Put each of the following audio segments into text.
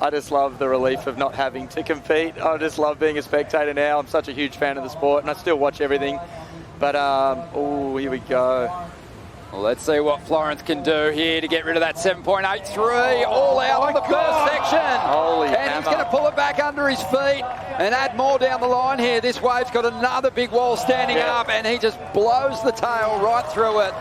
I just love the relief of not having to compete. I just love being a spectator now. I'm such a huge fan of the sport, and I still watch everything. But, oh, here we go. Well, let's see what Florence can do here to get rid of that 7.83. All out on the first section. Holy and hammer. he's going to pull it back under his feet and add more down the line here. This wave's got another big wall standing up, and he just blows the tail right through it.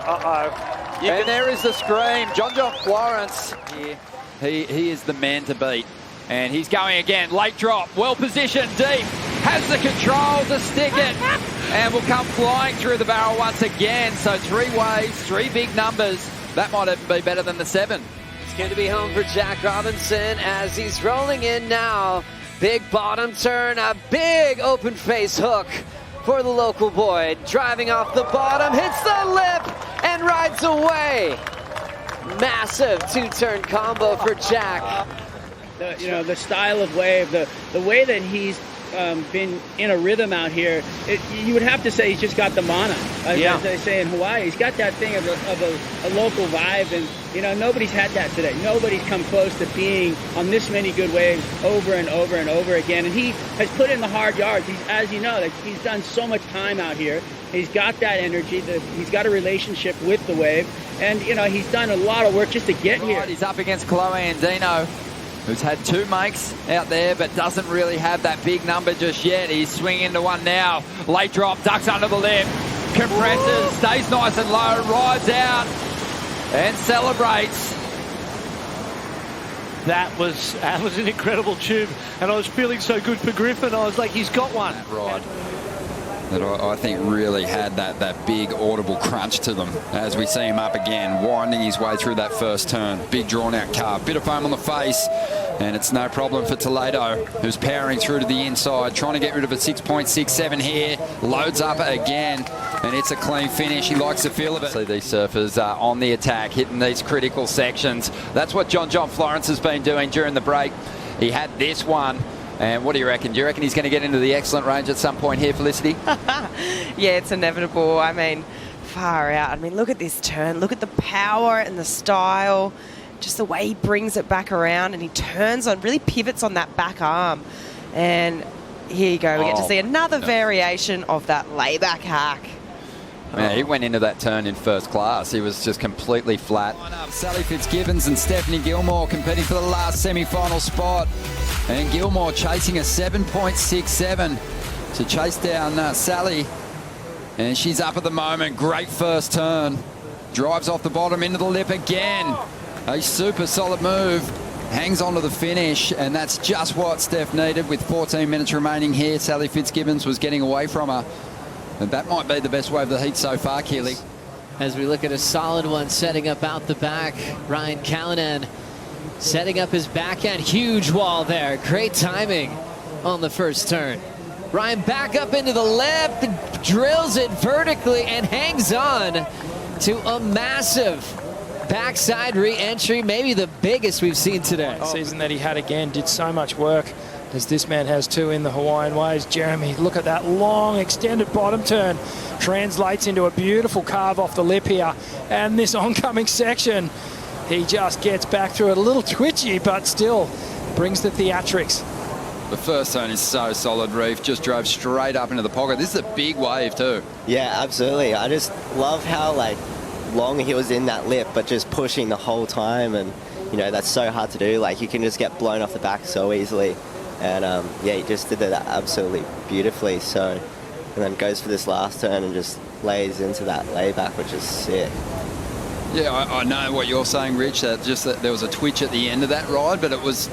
And there is the scream. John Florence here. He is the man to beat. And he's going again. Late drop. Well positioned. Deep. Has the control to stick it. And will come flying through the barrel once again. So 3 waves, 3 big numbers. That might even be better than the 7. It's going to be home for Jack Robinson as he's rolling in now. Big bottom turn. A big open face hook for the local boy. Driving off the bottom. Hits the lip and rides away. Massive 2-turn combo for Jack. The style of wave, the way that he's been in a rhythm out here, you would have to say he's just got the mana. As they say in Hawaii, he's got that thing of a local vibe, and nobody's had that today. Nobody's come close to being on this many good waves over and over and over again. And he has put in the hard yards. As you know, he's done so much time out here. He's got that energy. He's got a relationship with the wave, and he's done a lot of work just to get here. He's up against Kolohe Andino, who's had 2 makes out there, but doesn't really have that big number just yet. He's swinging into one now. Late drop, ducks under the lip, compresses, stays nice and low, rides out, and celebrates. That was an incredible tube, and I was feeling so good for Griffin. I was like, he's got one. That ride that I think really had that big audible crunch to them as we see him up again, winding his way through that first turn. Big drawn-out carve, bit of foam on the face, and it's no problem for Toledo, who's powering through to the inside, trying to get rid of a 6.67 here. Loads up again, and it's a clean finish. He likes the feel of it. See these surfers on the attack, hitting these critical sections. That's what John Florence has been doing during the break. He had this one. And what do you reckon? Do you reckon he's going to get into the excellent range at some point here, Felicity? Yeah, it's inevitable. I mean, far out. I mean, look at this turn. Look at the power and the style. Just the way he brings it back around, and he turns on, really pivots on that back arm. And here you go. We get to see another variation of that layback hack. Yeah, he went into that turn in first class. He was just completely flat. Sally Fitzgibbons and Stephanie Gilmore competing for the last semi-final spot. And Gilmore chasing a 7.67 to chase down Sally. And she's up at the moment. Great first turn. Drives off the bottom into the lip again. A super solid move. Hangs on to the finish, and that's just what Steph needed with 14 minutes remaining here. Sally Fitzgibbons was getting away from her. And that might be the best wave of the heat so far, Keely. As we look at a solid one setting up out the back, Ryan Callinan setting up his backhand. Huge wall there. Great timing on the first turn. Ryan back up into the left, drills it vertically, and hangs on to a massive backside re-entry, maybe the biggest we've seen today. Season that he had again, did so much work, as this man has too in the Hawaiian waves. Jeremy, look at that long extended bottom turn. Translates into a beautiful carve off the lip here. And this oncoming section, he just gets back through it, a little twitchy, but still brings the theatrics. The first turn is so solid, Reef. Just drove straight up into the pocket. This is a big wave too. Yeah, absolutely. I just love how long he was in that lip, but just pushing the whole time. And, that's so hard to do. You can just get blown off the back so easily. And, he just did that absolutely beautifully. So, and then goes for this last turn and just lays into that layback, which is sick. Yeah, I know what you're saying, Rich, that there was a twitch at the end of that ride, but it was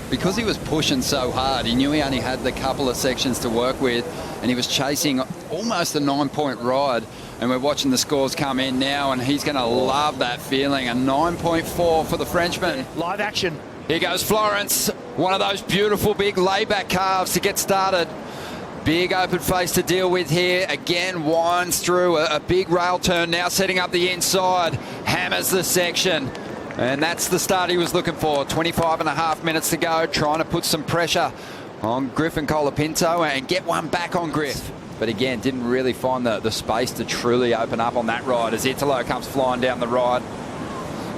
because he was pushing so hard. He knew he only had the couple of sections to work with, and he was chasing almost a 9-point ride. And we're watching the scores come in now, and he's going to love that feeling. A 9.4 for the Frenchman. Live action. Here goes Florence. One of those beautiful big layback carves to get started. Big open face to deal with here. Again, winds through a big rail turn, now setting up the inside. Hammers the section. And that's the start he was looking for. 25.5 minutes to go, trying to put some pressure on Griffin Colapinto and get one back on Griff. But again, didn't really find the space to truly open up on that ride as Italo comes flying down the ride.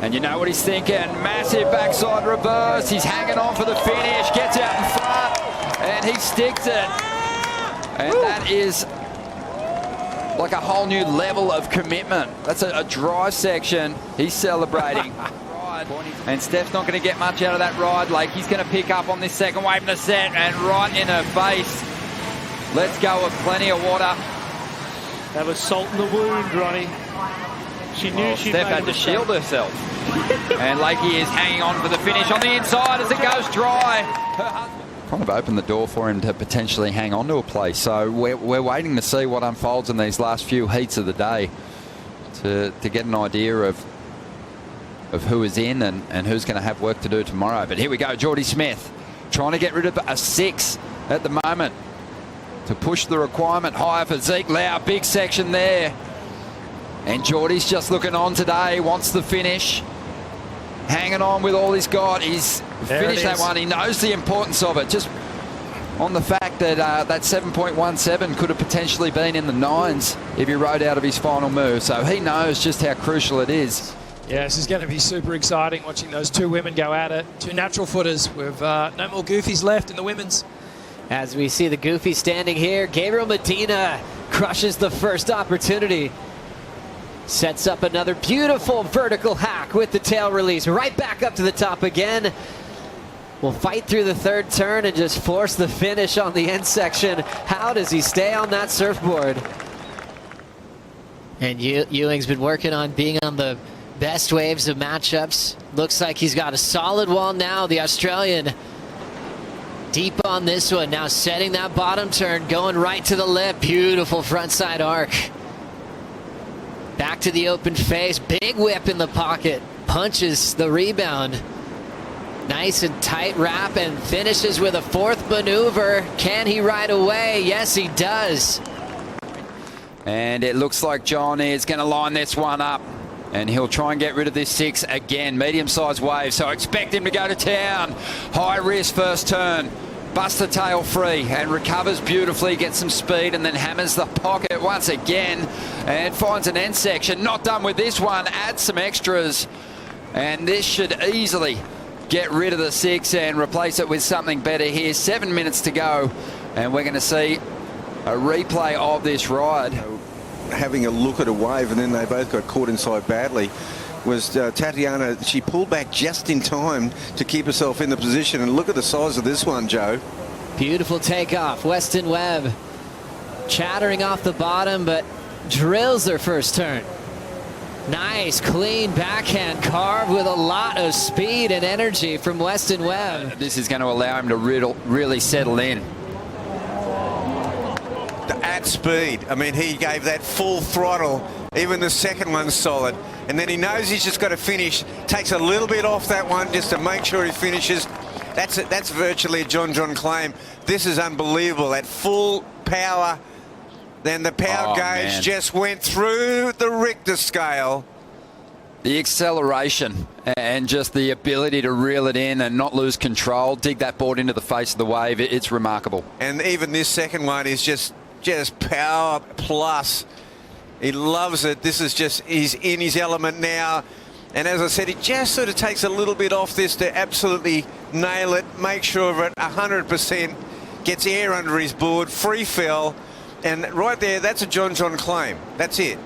And you know what he's thinking. Massive backside reverse. He's hanging on for the finish. Gets out in front. And he sticks it. And that is like a whole new level of commitment. That's a dry section. He's celebrating. And Steph's not going to get much out of that ride. Lakey's going to pick up on this second wave in the set and right in her face. Let's go with plenty of water. That was salt in the wound, Ronnie. She knew she Steph had to shield herself. And Lakey is hanging on for the finish on the inside as it goes dry. Kind of opened the door for him to potentially hang on to a place. So we're waiting to see what unfolds in these last few heats of the day to get an idea of who is in and who's going to have work to do tomorrow. But here we go, Jordy Smith trying to get rid of a 6 at the moment to push the requirement higher for Zeke Lau. Big section there. And Jordy's just looking on today, wants the finish. Hanging on with all he's got. He's finished that one. He knows the importance of it. Just on the fact that that 7.17 could have potentially been in the 9s if he rode out of his final move. So he knows just how crucial it is. Yeah, this is going to be super exciting watching those two women go at it. Two natural footers with no more goofies left in the women's. As we see the goofy standing here, Gabriel Medina crushes the first opportunity. Sets up another beautiful vertical hack with the tail release. Right back up to the top again. Will fight through the third turn and just force the finish on the end section. How does he stay on that surfboard? And Ewing's been working on being on the best waves of matchups. Looks like he's got a solid wall now. The Australian deep on this one. Now setting that bottom turn, going right to the lip. Beautiful frontside arc. Back to the open face. Big whip in the pocket. Punches the rebound. Nice and tight wrap and finishes with a fourth maneuver. Can he ride away? Yes, he does. And it looks like John is going to line this one up. And he'll try and get rid of this 6 again. Medium-sized wave, so expect him to go to town. High risk first turn. Busts the tail free and recovers beautifully, gets some speed and then hammers the pocket once again and finds an end section. Not done with this one. Adds some extras. And this should easily get rid of the 6 and replace it with something better here. 7 minutes to go. And we're going to see a replay of this ride. Having a look at a wave, and then they both got caught inside badly, was Tatiana. She pulled back just in time to keep herself in the position, and look at the size of this one, Joe. Beautiful takeoff. Weston-Webb chattering off the bottom, but drills their first turn. Nice, clean backhand carve with a lot of speed and energy from Weston-Webb. This is going to allow him to really settle in. At speed. I mean, he gave that full throttle. Even the second one's solid. And then he knows he's just got to finish. Takes a little bit off that one just to make sure he finishes. That's virtually a John claim. This is unbelievable. At full power. Then the power gauge just went through the Richter scale. The acceleration and just the ability to reel it in and not lose control. Dig that board into the face of the wave. It's remarkable. And even this second one is just power plus. He loves it. This is just, he's in his element now. And as I said, he just sort of takes a little bit off this to absolutely nail it, make sure of it 100%, gets air under his board, free fell. And right there, that's a John claim. That's it.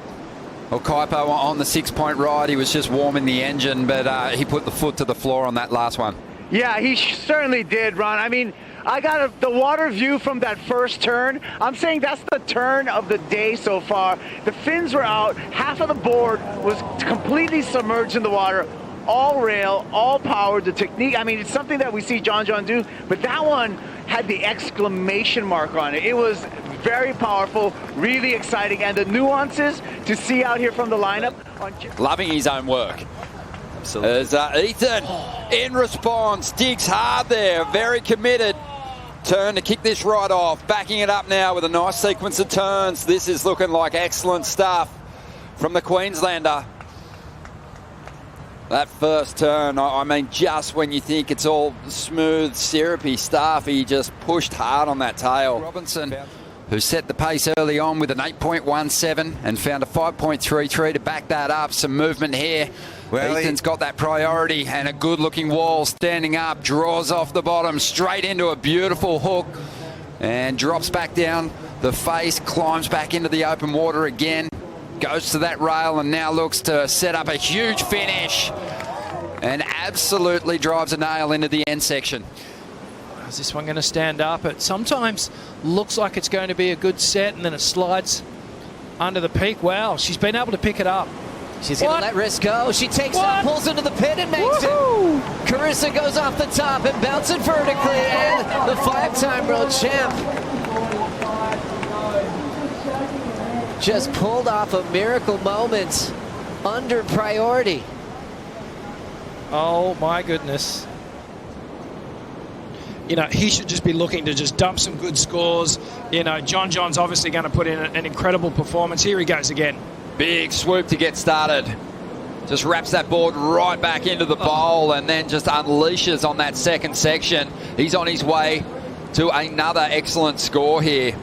Well, Kaipo on the 6-point ride, he was just warming the engine, but he put the foot to the floor on that last one. Yeah, he certainly did, Ron. I mean, I got the water view from that first turn. I'm saying that's the turn of the day so far. The fins were out. Half of the board was completely submerged in the water. All rail, all power, the technique. I mean, it's something that we see John do, but that one had the exclamation mark on it. It was very powerful, really exciting, and the nuances to see out here from the lineup. Loving his own work. Absolutely. As Ethan, in response, digs hard there, very committed. Turn to kick this right off, backing it up now with a nice sequence of turns. This is looking like excellent stuff from the Queenslander. That first turn, I mean, just when you think it's all smooth, syrupy stuff, he just pushed hard on that tail. Robinson, who set the pace early on with an 8.17 and found a 5.33 to back that up. Some movement here Well, Ethan's got that priority and a good-looking wall standing up, draws off the bottom, straight into a beautiful hook and drops back down the face, climbs back into the open water again, goes to that rail and now looks to set up a huge finish and absolutely drives a nail into the end section. Is this one going to stand up? It sometimes looks like it's going to be a good set and then it slides under the peak. Wow, she's been able to pick it up. She's going to let risk go. She takes it, pulls into the pit and makes it. Carissa goes off the top and bounces vertically, and the 5-time world champ just pulled off a miracle moment under priority. Oh my goodness. You know, he should just be looking to just dump some good scores. You know, John's obviously going to put in an incredible performance. Here he goes again. Big swoop to get started. Just wraps that board right back into the bowl and then just unleashes on that second section. He's on his way to another excellent score here.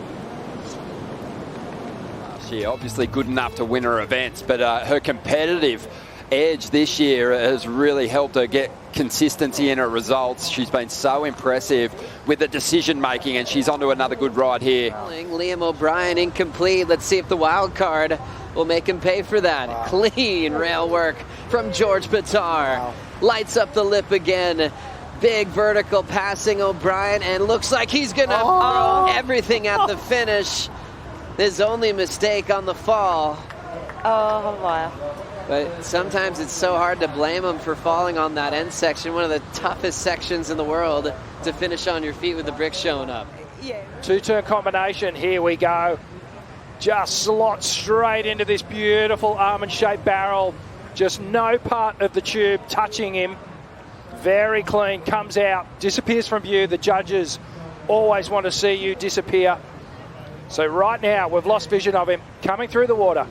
She obviously good enough to win her events, but her competitive edge this year has really helped her get consistency in her results. She's been so impressive with the decision making, and she's onto another good ride here. Liam O'Brien incomplete. Let's see if the wild card will make him pay for that. Wow. Clean rail work from George Pittar. Wow. Lights up the lip again. Big vertical passing O'Brien, and looks like he's gonna throw everything at the finish. His only mistake on the fall. Oh, wow. But sometimes it's so hard to blame him for falling on that end section, one of the toughest sections in the world to finish on your feet with the brick showing up. Yeah. Two-turn combination. Here we go. Just slots straight into this beautiful almond-shaped barrel. Just no part of the tube touching him. Very clean. Comes out, disappears from view. The judges always want to see you disappear. So right now, we've lost vision of him coming through the water.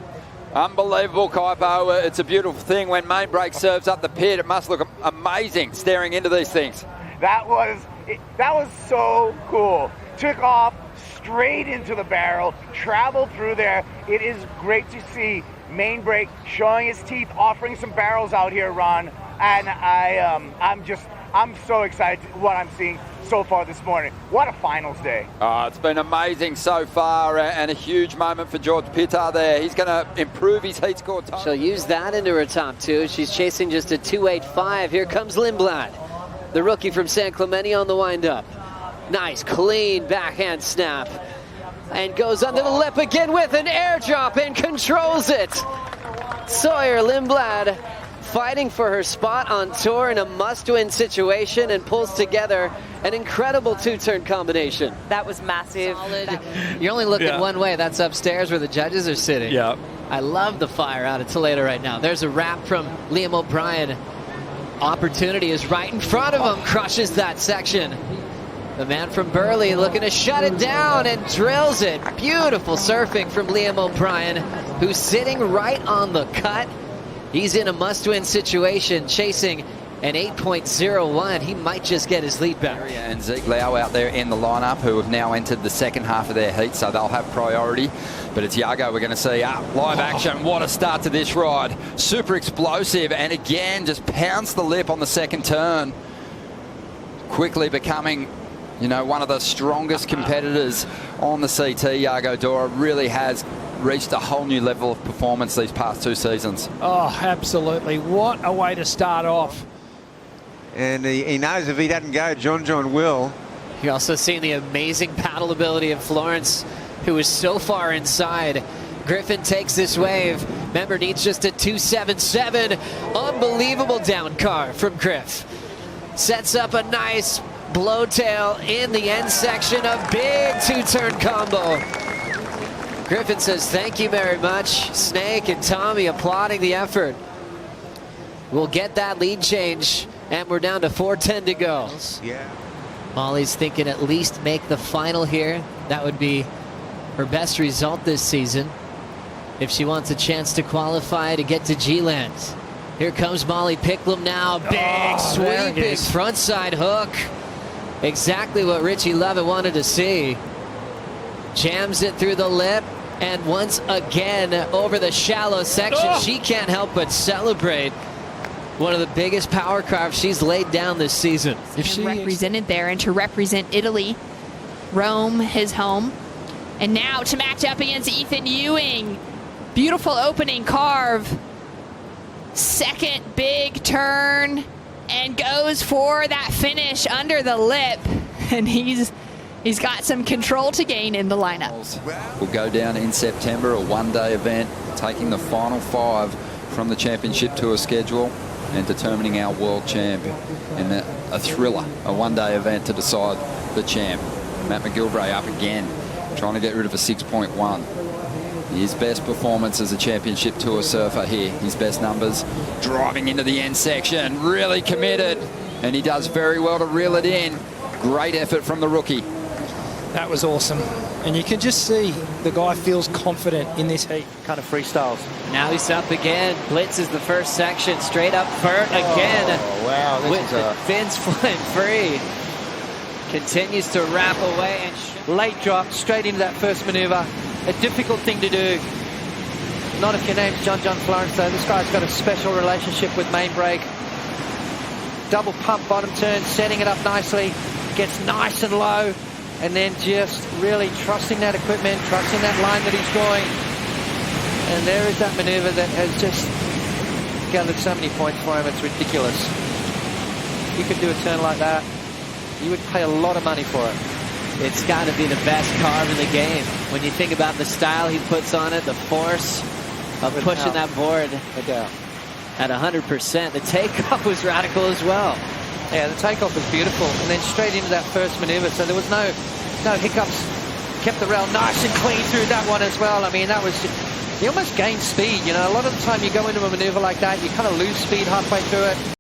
Unbelievable, Kaipo. It's a beautiful thing when main brake serves up the pit. It must look amazing staring into these things. That was so cool. Took off straight into the barrel, traveled through there. It is great to see main brake showing his teeth, offering some barrels out here, Ron. And I'm so excited what I'm seeing so far this morning. What a finals day. It's been amazing so far, and a huge moment for George Pittar there. He's going to improve his heat score time. She'll use that into her top two. She's chasing just a 2.85. Here comes Lindblad, the rookie from San Clemente on the windup. Nice, clean backhand snap. And goes under the lip again with an airdrop and controls it. Sawyer Lindblad fighting for her spot on tour in a must-win situation and pulls together an incredible two-turn combination. That was massive. Solid. You're only looking one way. That's upstairs where the judges are sitting. Yeah. I love the fire out of Toledo right now. There's a wrap from Liam O'Brien. Opportunity is right in front of him. Crushes that section. The man from Burley looking to shut it down and drills it. Beautiful surfing from Liam O'Brien, who's sitting right on the cut. He's in a must-win situation, chasing an 8.01. He might just get his lead back. And Zeke Lau out there in the lineup, who have now entered the second half of their heat, so they'll have priority. But it's Yago we're going to see live action. What a start to this ride. Super explosive, and again, just pounds the lip on the second turn. Quickly becoming, you know, one of the strongest competitors on the CT. Yago Dora really has reached a whole new level of performance these past two seasons. Oh, absolutely. What a way to start off. And he knows if he doesn't go, John will. You're also seeing the amazing paddle ability of Florence, who is so far inside. Griffin takes this wave. Remember, needs just a 2.77. Unbelievable down car from Griff. Sets up a nice blowtail in the end section. A big two-turn combo. Griffin says, thank you very much. Snake and Tommy applauding the effort. We'll get that lead change, and we're down to 4:10 to go. Yeah. Molly's thinking at least make the final here. That would be her best result this season if she wants a chance to qualify to get to G-Land. Here comes Molly Picklum now. Big sweeping frontside hook. Exactly what Richie Lovett wanted to see. Jams it through the lip. And once again, over the shallow section, she can't help but celebrate. One of the biggest power carves she's laid down this season. If she represented there, and to represent Italy, Rome, his home. And now to match up against Ethan Ewing. Beautiful opening carve. Second big turn, and goes for that finish under the lip. And he's got some control to gain in the lineup. Will go down in September, a one-day event, taking the final 5 from the Championship Tour schedule and determining our world champ in a thriller, a one-day event to decide the champ. Matt McGillivray up again, trying to get rid of a 6.1. His best performance as a Championship Tour surfer here. His best numbers, driving into the end section, really committed, and he does very well to reel it in. Great effort from the rookie. That was awesome. And you can just see the guy feels confident in this heat. Kind of freestyles. Now he's up again. Blitzes the first section, straight up vert again. Oh, wow. This with the fins flying free. Continues to wrap away and late drop straight into that first maneuver. A difficult thing to do. Not if your name's John Florence, though. This guy's got a special relationship with main brake. Double pump bottom turn, setting it up nicely. Gets nice and low, and then just really trusting that equipment, trusting that line that he's going. And there is that maneuver that has just gathered so many points for him. It's ridiculous. If you could do a turn like that, you would pay a lot of money for it. it's got to be the best carve in the game. When you think about the style he puts on it, the force of pushing that board at 100%. The takeoff was radical as well. Yeah, the takeoff was beautiful, and then straight into that first maneuver, so there was no hiccups. Kept the rail nice and clean through that one as well. I mean, that was, you almost gained speed. You know, a lot of the time you go into a maneuver like that, you kind of lose speed halfway through it.